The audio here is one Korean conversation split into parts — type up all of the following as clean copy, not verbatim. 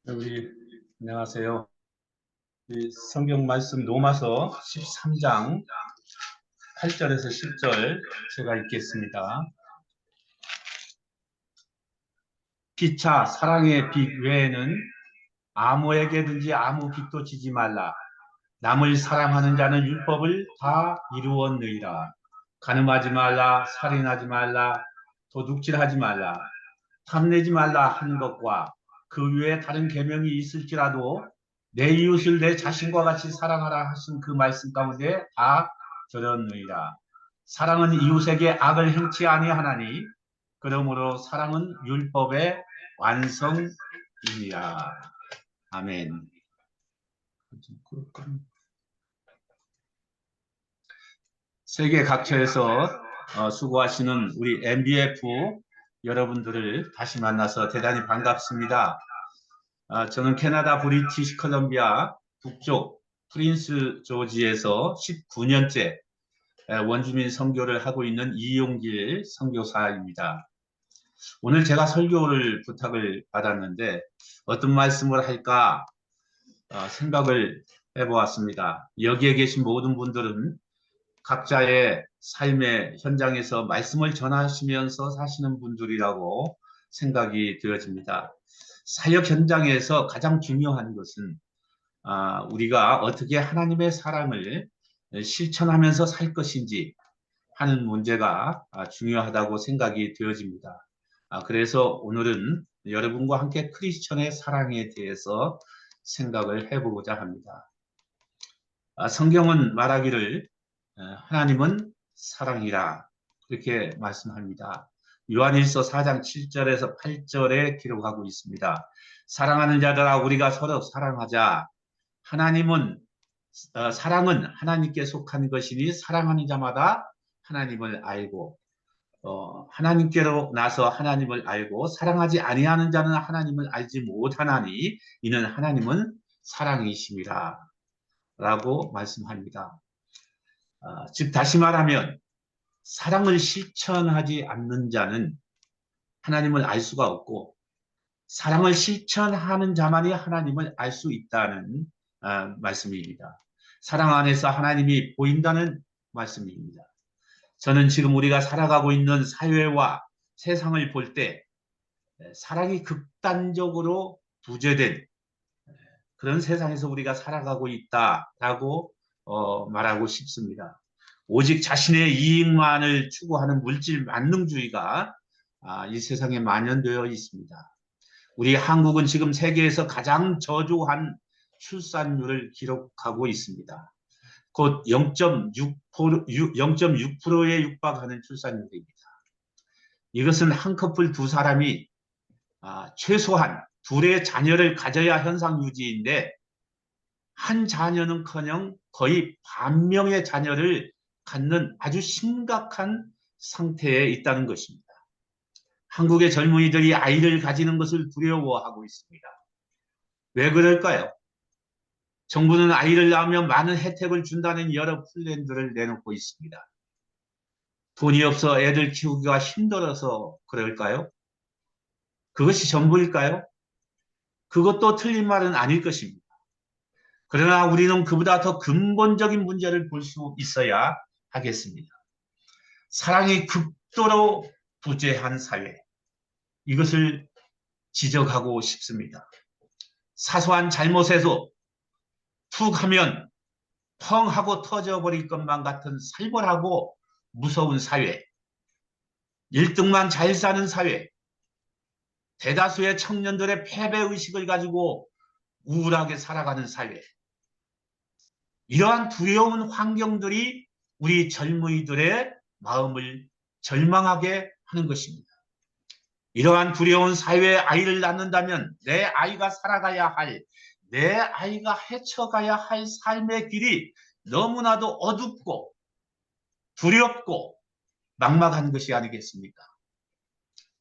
우리 안녕하세요. 이 성경 말씀 로마서 13장 8절에서 10절 제가 읽겠습니다. 피차 사랑의 빚 외에는 아무에게든지 아무 빚도 지지 말라. 남을 사랑하는 자는 율법을 다 이루었느니라. 간음하지 말라, 살인하지 말라, 도둑질하지 말라, 탐내지 말라 하는 것과 그 외에 다른 계명이 있을지라도 내 이웃을 내 자신과 같이 사랑하라 하신 그 말씀 가운데 다 들었느니라. 사랑은 이웃에게 악을 행치 아니하나니 그러므로 사랑은 율법의 완성이니라. 아멘. 세계 각처에서 수고하시는 우리 MBF 여러분들을 다시 만나서 대단히 반갑습니다. 저는 캐나다 브리티시 컬럼비아 북쪽 프린스 조지에서 19년째 원주민 선교를 하고 있는 이용길 선교사입니다. 오늘 제가 설교를 부탁을 받았는데 어떤 말씀을 할까 생각을 해보았습니다. 여기에 계신 모든 분들은 각자의 삶의 현장에서 말씀을 전하시면서 사시는 분들이라고 생각이 되어집니다. 사역 현장에서 가장 중요한 것은 우리가 어떻게 하나님의 사랑을 실천하면서 살 것인지 하는 문제가 중요하다고 생각이 되어집니다. 그래서 오늘은 여러분과 함께 크리스천의 사랑에 대해서 생각을 해보고자 합니다. 성경은 말하기를 하나님은 사랑이라 그렇게 말씀합니다. 요한일서 4장 7절에서 8절에 기록하고 있습니다. 사랑하는 자들아 우리가 서로 사랑하자. 사랑은 하나님께 속한 것이니 사랑하는 자마다 하나님을 알고 하나님께로 나서 하나님을 알고 사랑하지 아니하는 자는 하나님을 알지 못하나니 이는 하나님은 사랑이심이라 라고 말씀합니다. 즉 다시 말하면 사랑을 실천하지 않는 자는 하나님을 알 수가 없고 사랑을 실천하는 자만이 하나님을 알 수 있다는 말씀입니다. 사랑 안에서 하나님이 보인다는 말씀입니다. 저는 지금 우리가 살아가고 있는 사회와 세상을 볼 때 사랑이 극단적으로 부재된 그런 세상에서 우리가 살아가고 있다라고 말하고 싶습니다. 오직 자신의 이익만을 추구하는 물질 만능주의가 이 세상에 만연되어 있습니다. 우리 한국은 지금 세계에서 가장 저조한 출산율을 기록하고 있습니다. 곧 0.6%에 육박하는 출산율입니다. 이것은 한 커플 두 사람이 최소한 둘의 자녀를 가져야 현상 유지인데 한 자녀는커녕 거의 반 명의 자녀를 갖는 아주 심각한 상태에 있다는 것입니다. 한국의 젊은이들이 아이를 가지는 것을 두려워하고 있습니다. 왜 그럴까요? 정부는 아이를 낳으면 많은 혜택을 준다는 여러 플랜들을 내놓고 있습니다. 돈이 없어 애들 키우기가 힘들어서 그럴까요? 그것이 전부일까요? 그것도 틀린 말은 아닐 것입니다. 그러나 우리는 그보다 더 근본적인 문제를 볼 수 있어야 하겠습니다. 사랑이 극도로 부재한 사회, 이것을 지적하고 싶습니다. 사소한 잘못에도 툭 하면 펑 하고 터져버릴 것만 같은 살벌하고 무서운 사회, 1등만 잘 사는 사회, 대다수의 청년들의 패배의식을 가지고 우울하게 살아가는 사회, 이러한 두려운 환경들이 우리 젊은이들의 마음을 절망하게 하는 것입니다. 이러한 두려운 사회에 아이를 낳는다면 내 아이가 살아가야 할, 내 아이가 헤쳐가야 할 삶의 길이 너무나도 어둡고 두렵고 막막한 것이 아니겠습니까?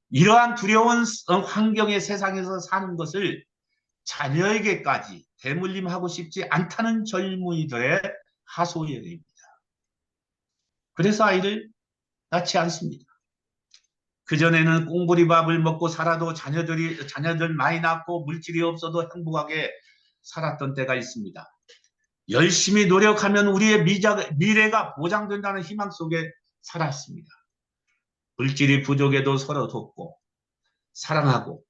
이러한 두려운 환경의 세상에서 사는 것을 자녀에게까지 대물림하고 싶지 않다는 젊은이들의 하소연입니다. 그래서 아이를 낳지 않습니다. 그전에는 꽁보리밥을 먹고 살아도 자녀들 많이 낳고 물질이 없어도 행복하게 살았던 때가 있습니다. 열심히 노력하면 우리의 미래가 보장된다는 희망 속에 살았습니다. 물질이 부족해도 서로 돕고 사랑하고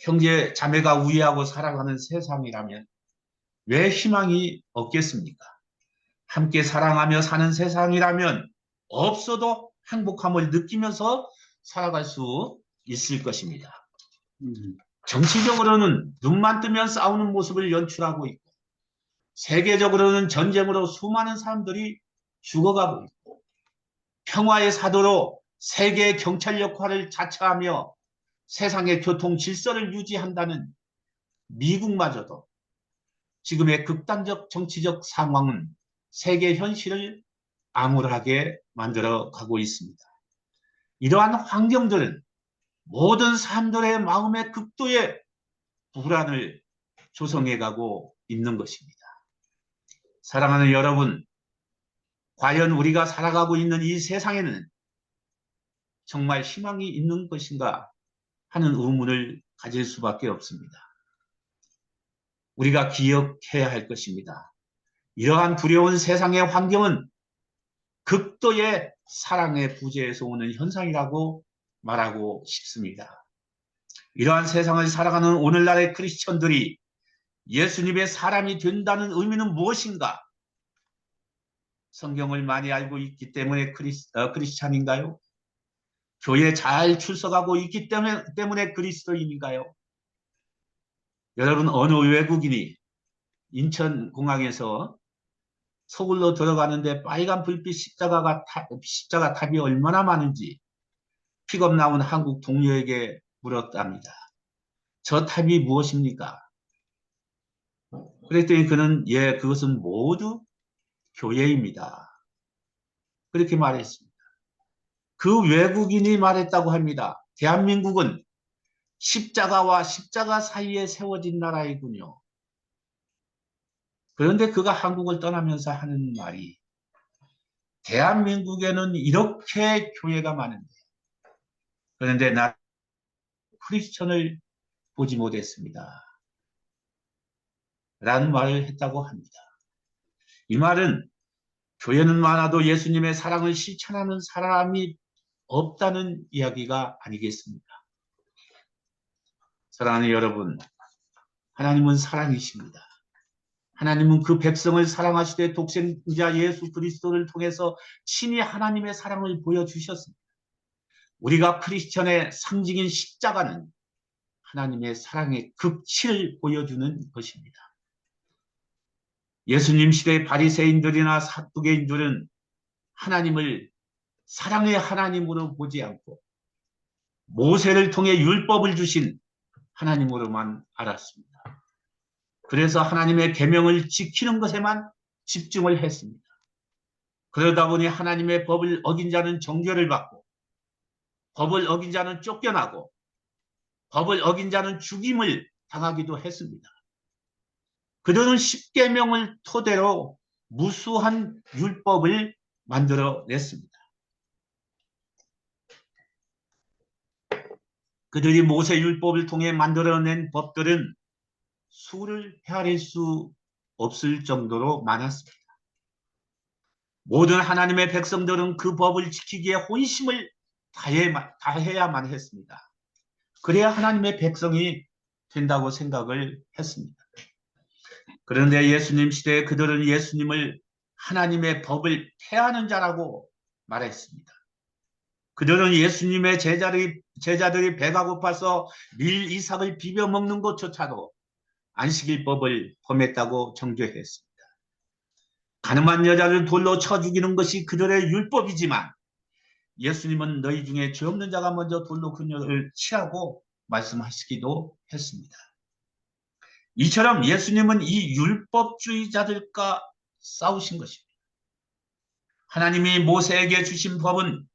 형제 자매가 우애하고 살아가는 세상이라면 왜 희망이 없겠습니까? 함께 사랑하며 사는 세상이라면 없어도 행복함을 느끼면서 살아갈 수 있을 것입니다. 정치적으로는 눈만 뜨면 싸우는 모습을 연출하고 있고, 세계적으로는 전쟁으로 수많은 사람들이 죽어가고 있고, 평화의 사도로 세계 경찰 역할을 자처하며 세상의 교통 질서를 유지한다는 미국마저도 지금의 극단적 정치적 상황은 세계 현실을 암울하게 만들어 가고 있습니다. 이러한 환경들은 모든 사람들의 마음의 극도의 불안을 조성해 가고 있는 것입니다. 사랑하는 여러분, 과연 우리가 살아가고 있는 이 세상에는 정말 희망이 있는 것인가 하는 의문을 가질 수밖에 없습니다. 우리가 기억해야 할 것입니다. 이러한 두려운 세상의 환경은 극도의 사랑의 부재에서 오는 현상이라고 말하고 싶습니다. 이러한 세상을 살아가는 오늘날의 크리스천들이 예수님의 사람이 된다는 의미는 무엇인가? 성경을 많이 알고 있기 때문에 크리스찬인가요? 교회 잘 출석하고 있기 때문에 그리스도인인가요? 여러분, 어느 외국인이 인천공항에서 서울로 들어가는데 빨간 불빛 십자가 탑이 얼마나 많은지 픽업 나온 한국 동료에게 물었답니다. 저 탑이 무엇입니까? 그랬더니 그는 그것은 모두 교회입니다. 그렇게 말했습니다. 그 외국인이 말했다고 합니다. 대한민국은 십자가와 십자가 사이에 세워진 나라이군요. 그런데 그가 한국을 떠나면서 하는 말이 대한민국에는 이렇게 교회가 많은데 그런데 나 크리스천을 보지 못했습니다. 라는 말을 했다고 합니다. 이 말은 교회는 많아도 예수님의 사랑을 실천하는 사람이 없다는 이야기가 아니겠습니까? 사랑하는 여러분, 하나님은 사랑이십니다. 하나님은 그 백성을 사랑하시되 독생자 예수 그리스도를 통해서 친히 하나님의 사랑을 보여주셨습니다. 우리가 크리스천의 상징인 십자가는 하나님의 사랑의 극치를 보여주는 것입니다. 예수님 시대의 바리새인들이나 사두개인들은 하나님을 사랑의 하나님으로 보지 않고 모세를 통해 율법을 주신 하나님으로만 알았습니다. 그래서 하나님의 계명을 지키는 것에만 집중을 했습니다. 그러다 보니 하나님의 법을 어긴 자는 정죄를 받고 법을 어긴 자는 쫓겨나고 법을 어긴 자는 죽임을 당하기도 했습니다. 그들은 십계명을 토대로 무수한 율법을 만들어냈습니다. 그들이 모세 율법을 통해 만들어낸 법들은 수를 헤아릴 수 없을 정도로 많았습니다. 모든 하나님의 백성들은 그 법을 지키기에 혼심을 다해야만 했습니다. 그래야 하나님의 백성이 된다고 생각을 했습니다. 그런데 예수님 시대에 그들은 예수님을 하나님의 법을 폐하는 자라고 말했습니다. 그들은 예수님의 제자들이 배가 고파서 밀 이삭을 비벼 먹는 것조차도 안식일법을 범했다고 정죄했습니다. 가늠한 여자를 돌로 쳐 죽이는 것이 그들의 율법이지만 예수님은 너희 중에 죄 없는 자가 먼저 돌로 그녀를 치라고 말씀하시기도 했습니다. 이처럼 예수님은 이 율법주의자들과 싸우신 것입니다. 하나님이 모세에게 주신 법은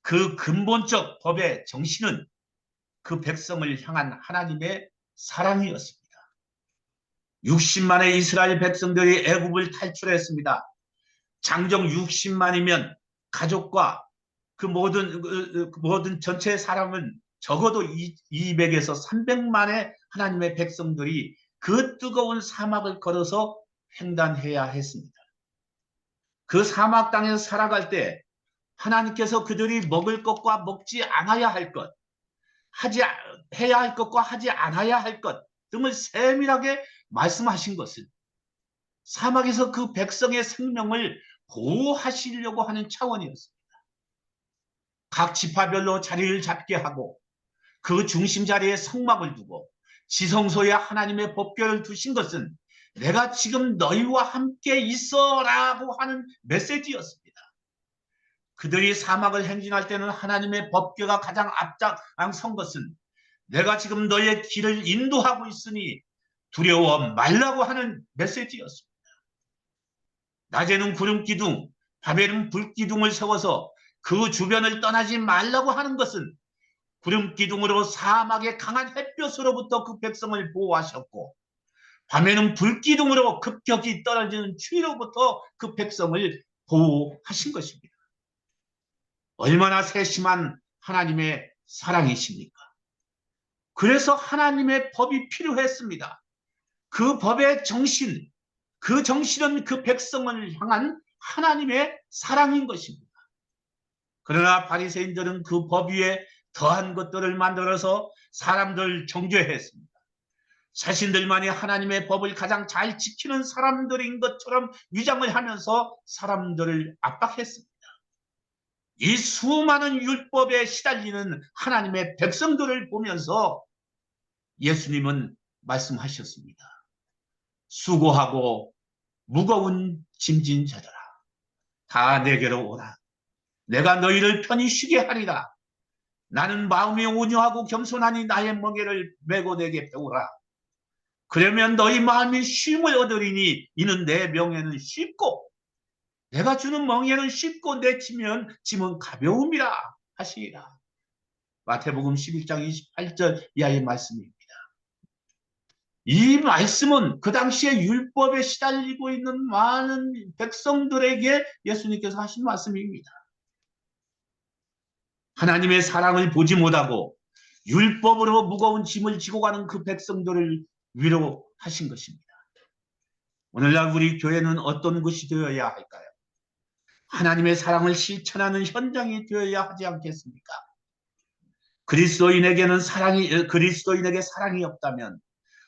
그 근본적 법의 정신은 그 백성을 향한 하나님의 사랑이었습니다. 60만의 이스라엘 백성들이 애굽을 탈출했습니다. 장정 60만이면 가족과 그 모든 전체 사람은 적어도 200에서 300만의 하나님의 백성들이 그 뜨거운 사막을 걸어서 횡단해야 했습니다. 그 사막 땅에서 살아갈 때 하나님께서 그들이 먹을 것과 먹지 않아야 할 것, 해야 할 것과 하지 않아야 할 것 등을 세밀하게 말씀하신 것은 사막에서 그 백성의 생명을 보호하시려고 하는 차원이었습니다. 각 지파별로 자리를 잡게 하고 그 중심 자리에 성막을 두고 지성소에 하나님의 법궤를 두신 것은 내가 지금 너희와 함께 있어라고 하는 메시지였습니다. 그들이 사막을 행진할 때는 하나님의 법궤가 가장 앞장선 것은 내가 지금 너의 길을 인도하고 있으니 두려워 말라고 하는 메시지였습니다. 낮에는 구름기둥, 밤에는 불기둥을 세워서 그 주변을 떠나지 말라고 하는 것은 구름기둥으로 사막의 강한 햇볕으로부터 그 백성을 보호하셨고 밤에는 불기둥으로 급격히 떨어지는 추위로부터 그 백성을 보호하신 것입니다. 얼마나 세심한 하나님의 사랑이십니까? 그래서 하나님의 법이 필요했습니다. 그 법의 정신, 그 정신은 그 백성을 향한 하나님의 사랑인 것입니다. 그러나 바리새인들은 그 법 위에 더한 것들을 만들어서 사람들 정죄했습니다. 자신들만이 하나님의 법을 가장 잘 지키는 사람들인 것처럼 위장을 하면서 사람들을 압박했습니다. 이 수많은 율법에 시달리는 하나님의 백성들을 보면서 예수님은 말씀하셨습니다. 수고하고 무거운 짐진 자들아, 다 내게로 오라. 내가 너희를 편히 쉬게 하리라. 나는 마음이 온유하고 겸손하니 나의 멍에를 메고 내게 배우라. 그러면 너희 마음이 쉼을 얻으리니 이는 내 명예는 쉽고 내가 주는 멍에는 쉽고 내 짐은 가벼움이라 하시리라. 마태복음 11장 28절 이하의 말씀입니다. 이 말씀은 그 당시에 율법에 시달리고 있는 많은 백성들에게 예수님께서 하신 말씀입니다. 하나님의 사랑을 보지 못하고 율법으로 무거운 짐을 지고 가는 그 백성들을 위로하신 것입니다. 오늘날 우리 교회는 어떤 것이 되어야 할까요? 하나님의 사랑을 실천하는 현장이 되어야 하지 않겠습니까? 그리스도인에게 사랑이 없다면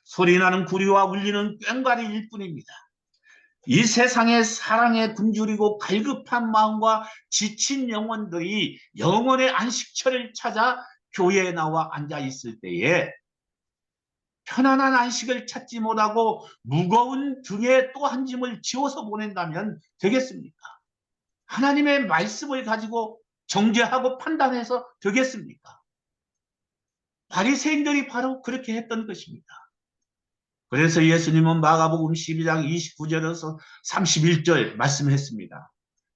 소리나는 구리와 울리는 꽹과리일 뿐입니다. 이 세상의 사랑에 굶주리고 갈급한 마음과 지친 영혼들이 영혼의 안식처를 찾아 교회에 나와 앉아 있을 때에 편안한 안식을 찾지 못하고 무거운 등에 또 한 짐을 지워서 보낸다면 되겠습니까? 하나님의 말씀을 가지고 정죄하고 판단해서 되겠습니까? 바리새인들이 바로 그렇게 했던 것입니다. 그래서 예수님은 마가복음 12장 29절에서 31절 말씀했습니다.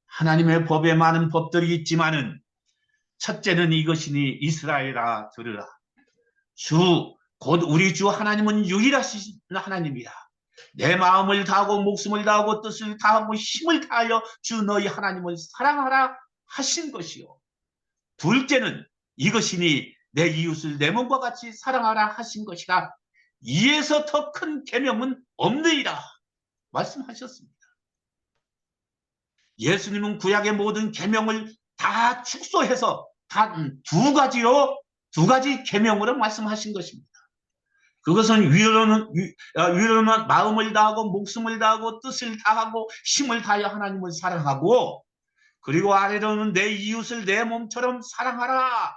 하나님의 법에 많은 법들이 있지만은 첫째는 이것이니 이스라엘아 들으라. 곧 우리 주 하나님은 유일하신 하나님이라. 내 마음을 다하고 목숨을 다하고 뜻을 다하고 힘을 다하여 주 너희 하나님을 사랑하라 하신 것이요. 둘째는 이것이니 내 이웃을 내 몸과 같이 사랑하라 하신 것이라. 이에서 더 큰 계명은 없느니라 말씀하셨습니다. 예수님은 구약의 모든 계명을 다 축소해서 단 두 가지 계명으로 말씀하신 것입니다. 그것은 위로는 마음을 다하고 목숨을 다하고 뜻을 다하고 힘을 다하여 하나님을 사랑하고, 그리고 아래로는 내 이웃을 내 몸처럼 사랑하라.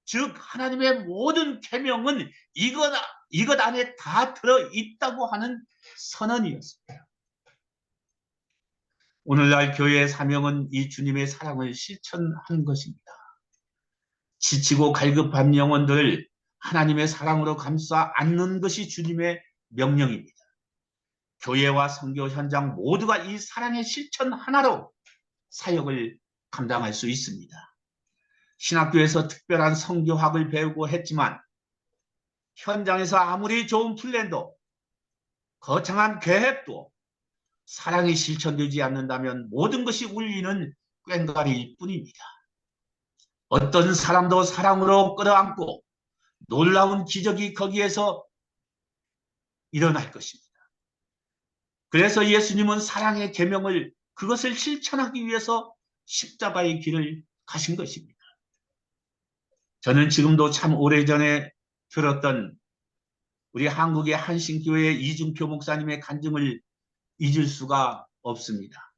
즉 하나님의 모든 계명은 이것 안에 다 들어있다고 하는 선언이었습니다. 오늘날 교회의 사명은 이 주님의 사랑을 실천하는 것입니다. 지치고 갈급한 영혼들을 하나님의 사랑으로 감싸 안는 것이 주님의 명령입니다. 교회와 선교 현장 모두가 이 사랑의 실천 하나로 사역을 감당할 수 있습니다. 신학교에서 특별한 선교학을 배우고 했지만 현장에서 아무리 좋은 플랜도 거창한 계획도 사랑이 실천되지 않는다면 모든 것이 울리는 꽹과리일 뿐입니다. 어떤 사람도 사랑으로 끌어안고 놀라운 기적이 거기에서 일어날 것입니다. 그래서 예수님은 사랑의 계명을 그것을 실천하기 위해서 십자가의 길을 가신 것입니다. 저는 지금도 참 오래전에 들었던 우리 한국의 한신교회 이중표 목사님의 간증을 잊을 수가 없습니다.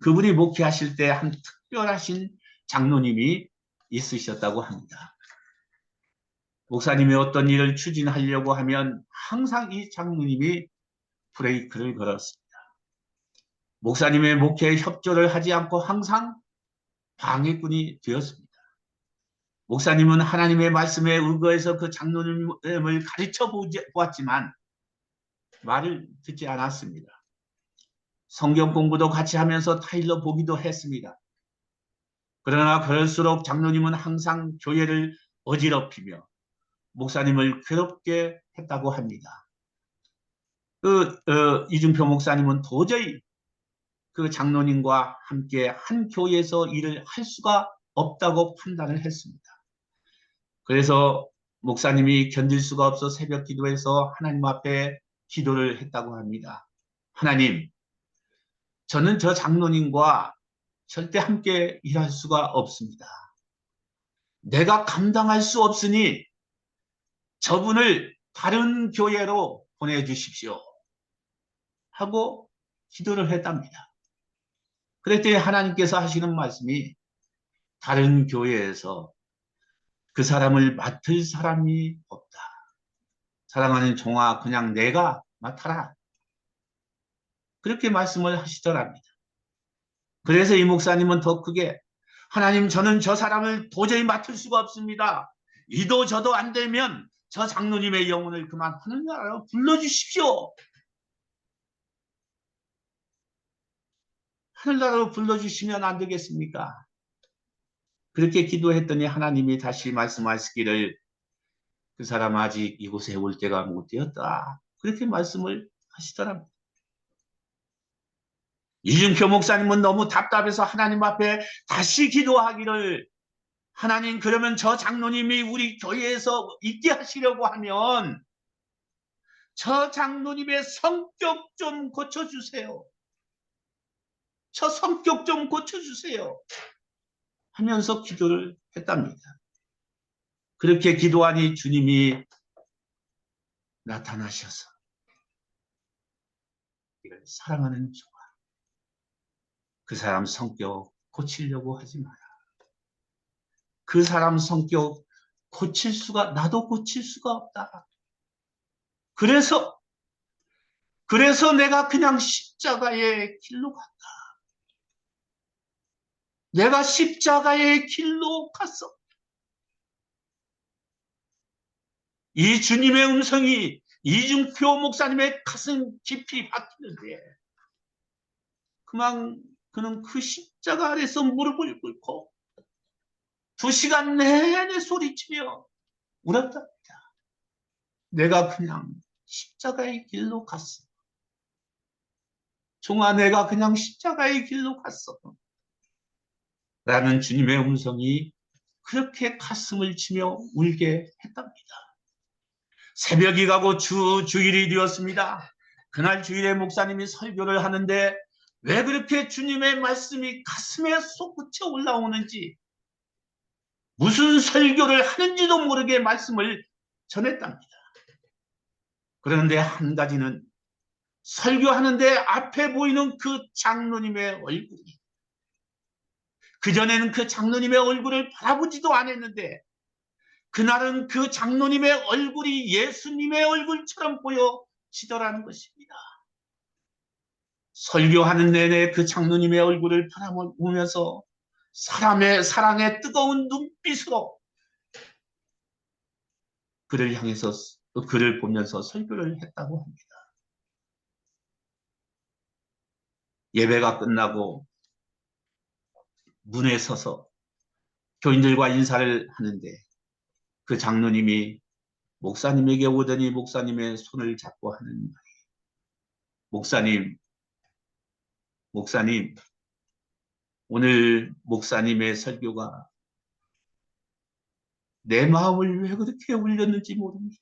그분이 목회하실 때 한 특별하신 장로님이 있으셨다고 합니다. 목사님이 어떤 일을 추진하려고 하면 항상 이 장로님이 브레이크를 걸었습니다. 목사님의 목회에 협조를 하지 않고 항상 방해꾼이 되었습니다. 목사님은 하나님의 말씀에 의거해서 그 장로님을 가르쳐 보았지만 말을 듣지 않았습니다. 성경 공부도 같이 하면서 타일러 보기도 했습니다. 그러나 그럴수록 장로님은 항상 교회를 어지럽히며 목사님을 괴롭게 했다고 합니다. 이중표 목사님은 도저히 그 장로님과 함께 한 교회에서 일을 할 수가 없다고 판단을 했습니다. 그래서 목사님이 견딜 수가 없어 새벽 기도해서 하나님 앞에 기도를 했다고 합니다. 하나님, 저는 저 장로님과 절대 함께 일할 수가 없습니다. 내가 감당할 수 없으니 저분을 다른 교회로 보내주십시오. 하고 기도를 했답니다. 그랬더니 하나님께서 하시는 말씀이 다른 교회에서 그 사람을 맡을 사람이 없다. 사랑하는 종아, 그냥 내가 맡아라. 그렇게 말씀을 하시더랍니다. 그래서 이 목사님은 더 크게 하나님, 저는 저 사람을 도저히 맡을 수가 없습니다. 이도 저도 안 되면 저 장로님의 영혼을 그만 하늘나라로 불러주십시오. 하늘나라로 불러주시면 안 되겠습니까? 그렇게 기도했더니 하나님이 다시 말씀하시기를 그 사람 아직 이곳에 올 때가 못 되었다. 그렇게 말씀을 하시더랍니다. 이준표 목사님은 너무 답답해서 하나님 앞에 다시 기도하기를 하나님, 그러면 저 장로님이 우리 교회에서 있게 하시려고 하면 저 장로님의 성격 좀 고쳐주세요. 저 성격 좀 고쳐주세요. 하면서 기도를 했답니다. 그렇게 기도하니 주님이 나타나셔서 사랑하는 종아, 그 사람 성격 고치려고 하지 마라. 그 사람 성격 고칠 수가, 나도 고칠 수가 없다. 그래서 내가 그냥 십자가의 길로 갔다. 내가 십자가의 길로 갔어. 이 주님의 음성이 이중표 목사님의 가슴 깊이 박히는데 그는 그 십자가 아래서 무릎을 꿇고 2시간 내내 소리치며 울었답니다. 내가 그냥 십자가의 길로 갔어. 종아, 내가 그냥 십자가의 길로 갔어. 라는 주님의 음성이 그렇게 가슴을 치며 울게 했답니다. 새벽이 가고 주일이 되었습니다. 그날 주일에 목사님이 설교를 하는데 왜 그렇게 주님의 말씀이 가슴에 솟구쳐 올라오는지, 무슨 설교를 하는지도 모르게 말씀을 전했답니다. 그런데 한 가지는 설교하는데 앞에 보이는 그 장로님의 얼굴이, 그전에는 그 장로님의 얼굴을 바라보지도 않았는데 그날은 그 장로님의 얼굴이 예수님의 얼굴처럼 보여지더라는 것입니다. 설교하는 내내 그 장로님의 얼굴을 바라보면서 사랑의 뜨거운 눈빛으로 그를 보면서 설교를 했다고 합니다. 예배가 끝나고 문에 서서 교인들과 인사를 하는데 그 장로님이 목사님에게 오더니 목사님의 손을 잡고 하는 말이, 목사님, 오늘 목사님의 설교가 내 마음을 왜 그렇게 울렸는지 모릅니다.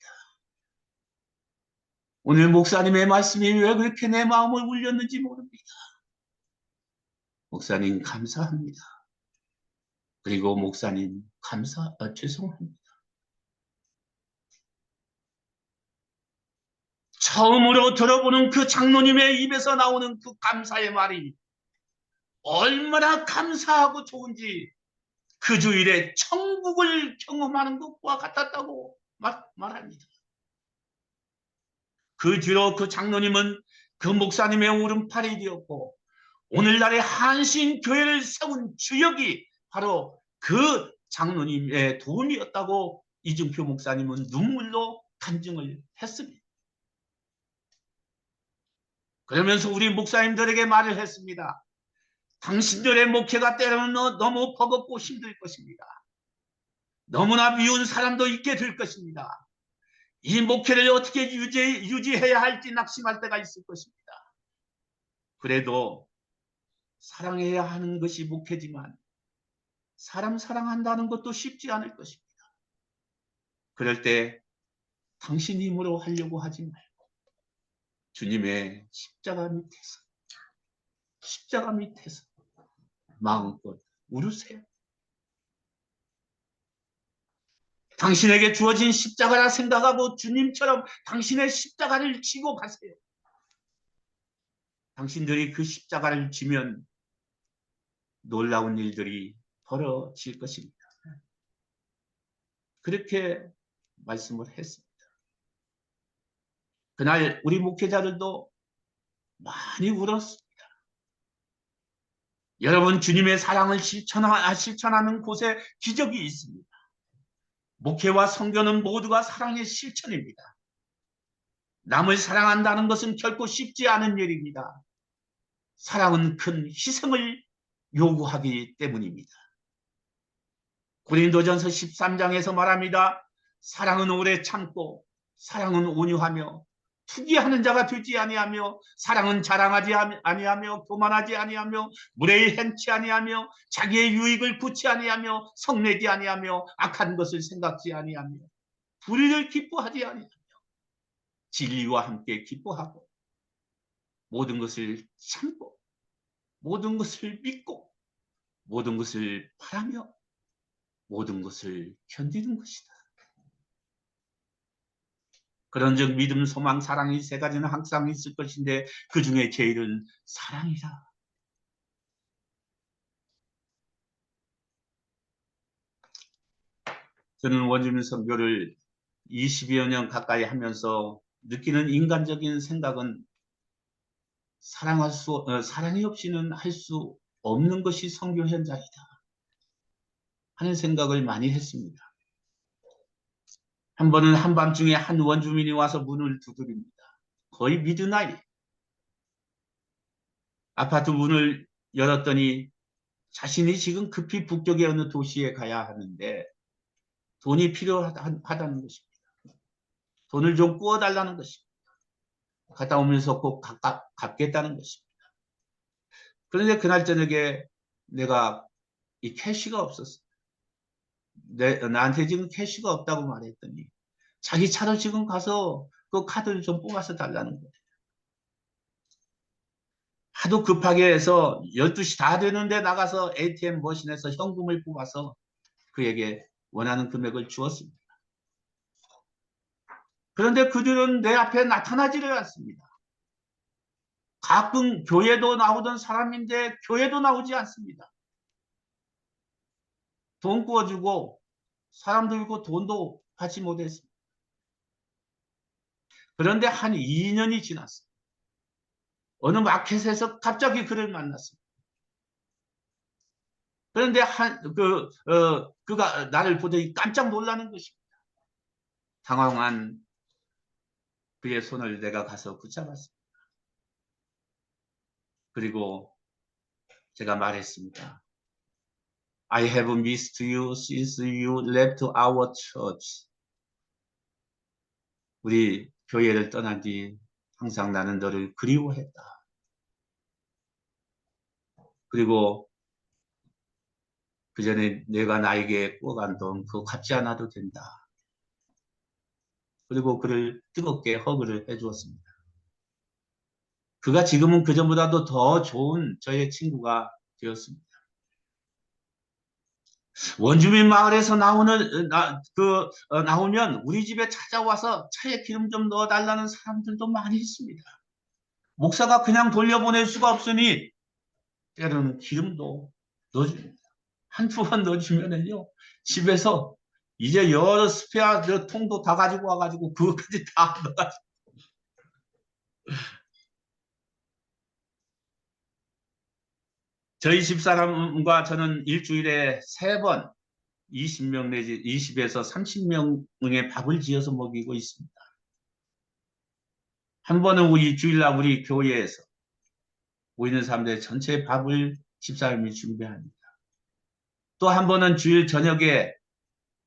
오늘 목사님의 말씀이 왜 그렇게 내 마음을 울렸는지 모릅니다. 목사님 감사합니다. 그리고 목사님 죄송합니다. 처음으로 들어보는 그 장로님의 입에서 나오는 그 감사의 말이 얼마나 감사하고 좋은지 그 주일에 천국을 경험하는 것과 같았다고 말합니다. 그 뒤로 그 장로님은 그 목사님의 오른팔이 되었고 오늘날의 한신교회를 세운 주역이 바로 그 장로님의 도움이었다고 이준표 목사님은 눈물로 간증을 했습니다. 그러면서 우리 목사님들에게 말을 했습니다. 당신들의 목회가 때로는 너무 버겁고 힘들 것입니다. 너무나 미운 사람도 있게 될 것입니다. 이 목회를 어떻게 유지해야 할지 낙심할 때가 있을 것입니다. 그래도 사랑해야 하는 것이 목회지만 사람 사랑한다는 것도 쉽지 않을 것입니다. 그럴 때 당신 힘으로 하려고 하지 말고 주님의 십자가 밑에서 마음껏 울으세요. 당신에게 주어진 십자가라 생각하고 주님처럼 당신의 십자가를 지고 가세요. 당신들이 그 십자가를 지면 놀라운 일들이 벌어질 것입니다. 그렇게 말씀을 했습니다. 그날 우리 목회자들도 많이 울었습니다. 여러분, 주님의 사랑을 실천하는 곳에 기적이 있습니다. 목회와 선교는 모두가 사랑의 실천입니다. 남을 사랑한다는 것은 결코 쉽지 않은 일입니다. 사랑은 큰 희생을 요구하기 때문입니다. 고린도전서 13장에서 말합니다. 사랑은 오래 참고 사랑은 온유하며 투기하는 자가 되지 아니하며 사랑은 자랑하지 아니하며 교만하지 아니하며 무례히 행치 아니하며 자기의 유익을 구치 아니하며 성내지 아니하며 악한 것을 생각지 아니하며 불의를 기뻐하지 아니하며 진리와 함께 기뻐하고 모든 것을 참고 모든 것을 믿고 모든 것을 바라며 모든 것을 견디는 것이다. 그런즉 믿음, 소망, 사랑이 세 가지는 항상 있을 것인데 그 중에 제일은 사랑이라. 저는 원주민 선교를 20여 년 가까이 하면서 느끼는 인간적인 생각은 사랑이 없이는 할 수 없는 것이 선교 현장이다 하는 생각을 많이 했습니다. 한 번은 한밤중에 한 원주민이 와서 문을 두드립니다. 거의 미드나잇. 아파트 문을 열었더니 자신이 지금 급히 북쪽의 어느 도시에 가야 하는데 돈이 필요하다는 것입니다. 돈을 좀 구워달라는 것입니다. 갔다 오면서 꼭 갚겠다는 것입니다. 그런데 그날 저녁에 내가 이 캐시가 없었어. 나한테 지금 캐시가 없다고 말했더니 자기 차로 지금 가서 그 카드를 좀 뽑아서 달라는 거예요. 하도 급하게 해서 12시 다 되는데 나가서 ATM 머신에서 현금을 뽑아서 그에게 원하는 금액을 주었습니다. 그런데 그들은 내 앞에 나타나지를 않습니다. 가끔 교회도 나오던 사람인데 교회도 나오지 않습니다. 돈 구워주고 사람 들고 돈도 받지 못했습니다. 그런데 한 2년이 지났습니다. 어느 마켓에서 갑자기 그를 만났습니다. 그런데 그가 나를 보더니 깜짝 놀라는 것입니다. 당황한 그의 손을 내가 가서 붙잡았습니다. 그리고 제가 말했습니다. I have missed you since you left our church. 우리 교회를 떠난 뒤 항상 나는 너를 그리워했다. 그리고 그 전에 내가 나에게 꿔간 돈 그거 갚지 않아도 된다. 그리고 그를 뜨겁게 허그를 해주었습니다. 그가 지금은 그전보다도 더 좋은 저의 친구가 되었습니다. 원주민 마을에서 나오면 우리 집에 찾아와서 차에 기름 좀 넣어달라는 사람들도 많이 있습니다. 목사가 그냥 돌려보낼 수가 없으니 때로는 기름도 넣어줍니다. 한두 번 넣어주면은요, 집에서 이제 여러 스페어 통도 다 가지고 와가지고 그것까지 다 넣어가지고. 저희 집사람과 저는 일주일에 3번 20명 내지 20에서 30명의 밥을 지어서 먹이고 있습니다. 한 번은 주일날 우리 교회에서 모이는 사람들 전체 밥을 집사람이 준비합니다. 또 한 번은 주일 저녁에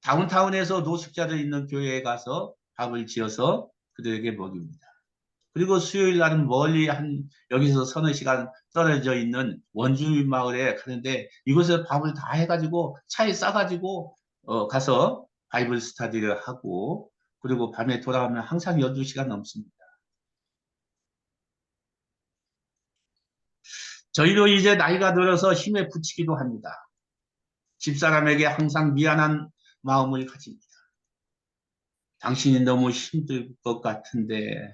다운타운에서 노숙자들 있는 교회에 가서 밥을 지어서 그들에게 먹입니다. 그리고 수요일 날은 멀리 여기서 서너 시간 떨어져 있는 원주민 마을에 가는데 이곳에 밥을 다 해가지고 차에 싸가지고 가서 바이블 스터디를 하고 그리고 밤에 돌아오면 항상 12시간 넘습니다. 저희도 이제 나이가 들어서 힘에 부치기도 합니다. 집사람에게 항상 미안한 마음을 가집니다. 당신이 너무 힘들 것 같은데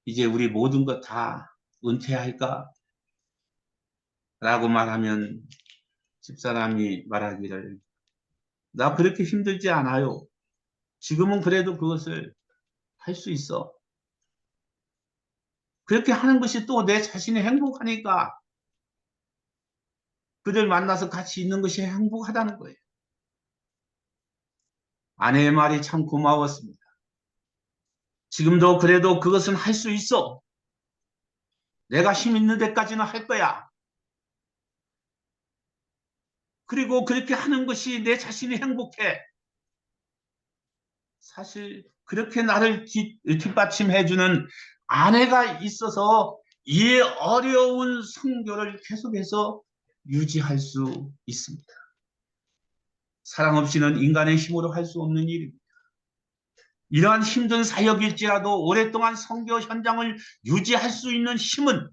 이제 우리 모든 것 다 은퇴할까? 라고 말하면 집사람이 말하기를 나 그렇게 힘들지 않아요. 지금은 그래도 그것을 할 수 있어. 그렇게 하는 것이 또 내 자신이 행복하니까 그들 만나서 같이 있는 것이 행복하다는 거예요. 아내의 말이 참 고마웠습니다. 지금도 그래도 그것은 할 수 있어. 내가 힘 있는 데까지는 할 거야. 그리고 그렇게 하는 것이 내 자신이 행복해. 사실 그렇게 나를 뒷받침해주는 아내가 있어서 이 어려운 선교를 계속해서 유지할 수 있습니다. 사랑 없이는 인간의 힘으로 할 수 없는 일입니다. 이러한 힘든 사역일지라도 오랫동안 선교 현장을 유지할 수 있는 힘은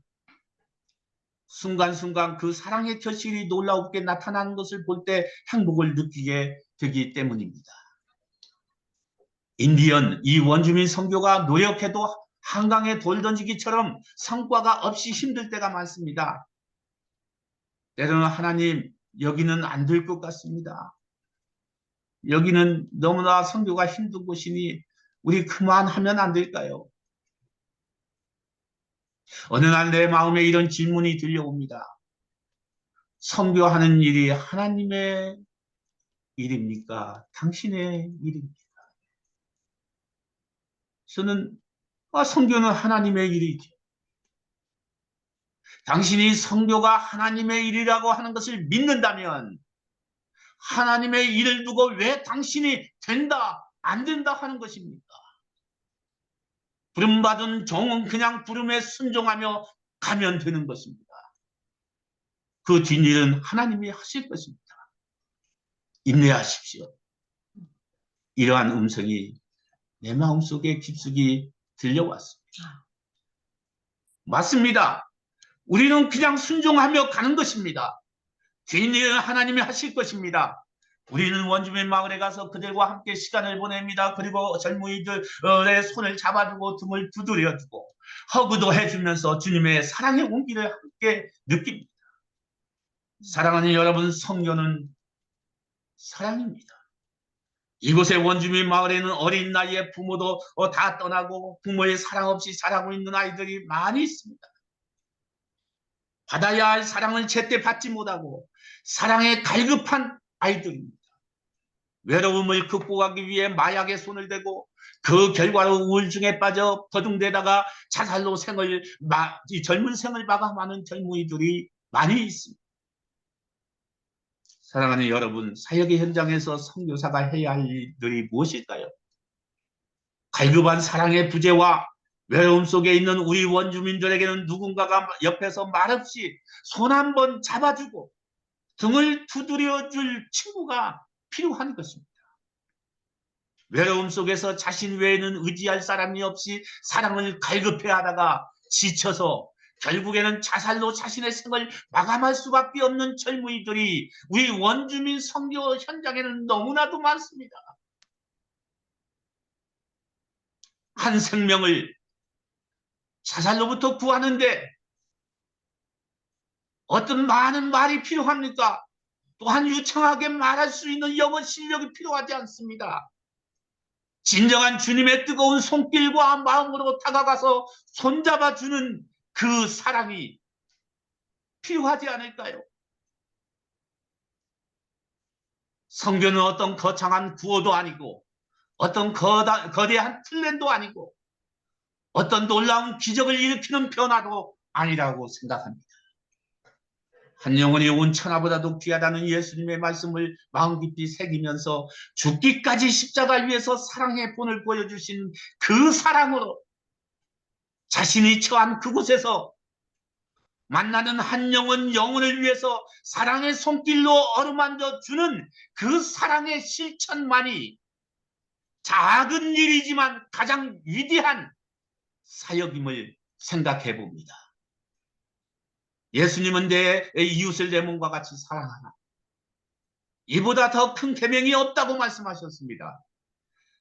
순간순간 그 사랑의 결실이 놀랍게 나타나는 것을 볼 때 행복을 느끼게 되기 때문입니다. 인디언 이 원주민 선교가 노력해도 한강에 돌 던지기처럼 성과가 없이 힘들 때가 많습니다. 때로는 하나님 여기는 안 될 것 같습니다. 여기는 너무나 선교가 힘든 곳이니 우리 그만하면 안 될까요? 어느 날 내 마음에 이런 질문이 들려옵니다. 선교하는 일이 하나님의 일입니까? 당신의 일입니까? 저는 선교는 하나님의 일이죠. 당신이 선교가 하나님의 일이라고 하는 것을 믿는다면 하나님의 일을 두고 왜 당신이 된다, 안 된다 하는 것입니까? 부름받은 종은 그냥 부름에 순종하며 가면 되는 것입니다. 그 뒷일은 하나님이 하실 것입니다. 인내하십시오. 이러한 음성이 내 마음속에 깊숙이 들려왔습니다. 맞습니다. 우리는 그냥 순종하며 가는 것입니다. 뒷일은 하나님이 하실 것입니다. 우리는 원주민 마을에 가서 그들과 함께 시간을 보냅니다. 그리고 젊은이들의 손을 잡아주고 등을 두드려주고 허그도 해주면서 주님의 사랑의 온기를 함께 느낍니다. 사랑하는 여러분, 선교는 사랑입니다. 이곳의 원주민 마을에는 어린 나이에 부모도 다 떠나고 부모의 사랑 없이 자라고 있는 아이들이 많이 있습니다. 받아야 할 사랑을 제때 받지 못하고 사랑에 갈급한 아이들입니다. 외로움을 극복하기 위해 마약에 손을 대고 그 결과로 우울증에 빠져 버둥대다가 자살로 젊은 생을 마감하는 젊은이들이 많이 있습니다. 사랑하는 여러분, 사역의 현장에서 선교사가 해야 할 일들이 무엇일까요? 갈급한 사랑의 부재와 외로움 속에 있는 우리 원주민들에게는 누군가가 옆에서 말없이 손 한번 잡아주고 등을 두드려 줄 친구가 필요한 것입니다. 외로움 속에서 자신 외에는 의지할 사람이 없이 사랑을 갈급해 하다가 지쳐서 결국에는 자살로 자신의 생을 마감할 수밖에 없는 젊은이들이 우리 원주민 선교 현장에는 너무나도 많습니다. 한 생명을 자살로부터 구하는데 어떤 많은 말이 필요합니까? 또한 유창하게 말할 수 있는 영어 실력이 필요하지 않습니다. 진정한 주님의 뜨거운 손길과 마음으로 다가가서 손잡아주는 그 사랑이 필요하지 않을까요? 성교는 어떤 거창한 구호도 아니고 어떤 거대한 플랜도 아니고 어떤 놀라운 기적을 일으키는 변화도 아니라고 생각합니다. 한 영혼이 온 천하보다도 귀하다는 예수님의 말씀을 마음 깊이 새기면서 죽기까지 십자가 위에서 사랑의 본을 보여주신 그 사랑으로 자신이 처한 그곳에서 만나는 한 영혼을 위해서 사랑의 손길로 어루만져 주는 그 사랑의 실천만이 작은 일이지만 가장 위대한 사역임을 생각해 봅니다. 예수님은 내 이웃을 내 몸과 같이 사랑하라. 이보다 더 큰 계명이 없다고 말씀하셨습니다.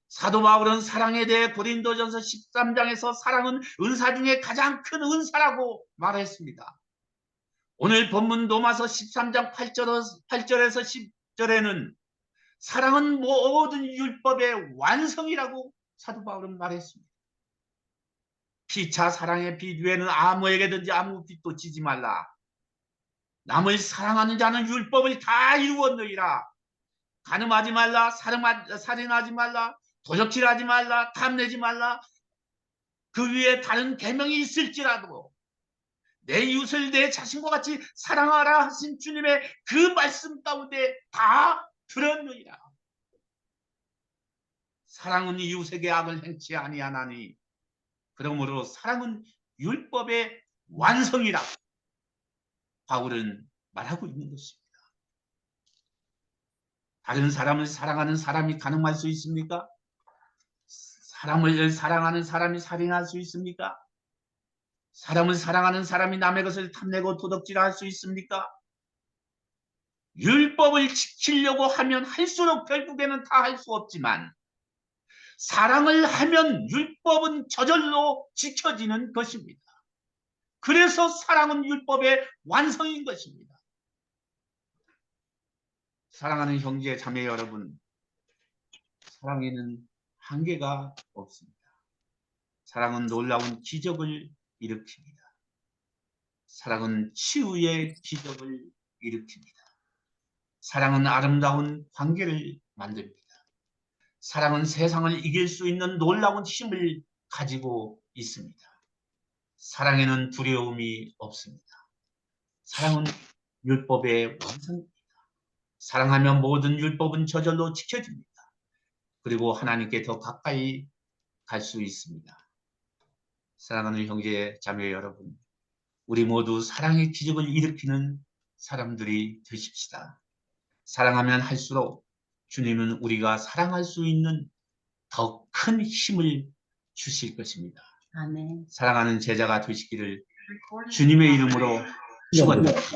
사도 바울은 사랑에 대해 고린도전서 13장에서 사랑은 은사 중에 가장 큰 은사라고 말했습니다. 오늘 본문 로마서 13장 8절에서 10절에는 사랑은 모든 율법의 완성이라고 사도 바울은 말했습니다. 피차 사랑의 빛 외에는 아무에게든지 아무 빛도 지지 말라. 남을 사랑하는 자는 율법을 다 이루었느니라. 간음하지 말라, 살인하지 말라, 도적질하지 말라, 탐내지 말라. 그 위에 다른 계명이 있을지라도 내 이웃을 내 자신과 같이 사랑하라 하신 주님의 그 말씀 가운데 다 들었느니라. 사랑은 이웃에게 악을 행치 아니하나니 그러므로 사랑은 율법의 완성이라 바울은 말하고 있는 것입니다. 다른 사람을 사랑하는 사람이 가능할 수 있습니까? 사람을 사랑하는 사람이 살인할 수 있습니까? 사람을 사랑하는 사람이 남의 것을 탐내고 도둑질할 수 있습니까? 율법을 지키려고 하면 할수록 결국에는 다 할 수 없지만 사랑을 하면 율법은 저절로 지켜지는 것입니다. 그래서 사랑은 율법의 완성인 것입니다. 사랑하는 형제 자매 여러분, 사랑에는 한계가 없습니다. 사랑은 놀라운 기적을 일으킵니다. 사랑은 치유의 기적을 일으킵니다. 사랑은 아름다운 관계를 만듭니다. 사랑은 세상을 이길 수 있는 놀라운 힘을 가지고 있습니다. 사랑에는 두려움이 없습니다. 사랑은 율법의 완성입니다. 사랑하면 모든 율법은 저절로 지켜집니다. 그리고 하나님께 더 가까이 갈 수 있습니다. 사랑하는 형제 자매 여러분, 우리 모두 사랑의 기적을 일으키는 사람들이 되십시다. 사랑하면 할수록 주님은 우리가 사랑할 수 있는 더 큰 힘을 주실 것입니다. 아멘. 사랑하는 제자가 되시기를 주님의 이름으로 축원드립니다.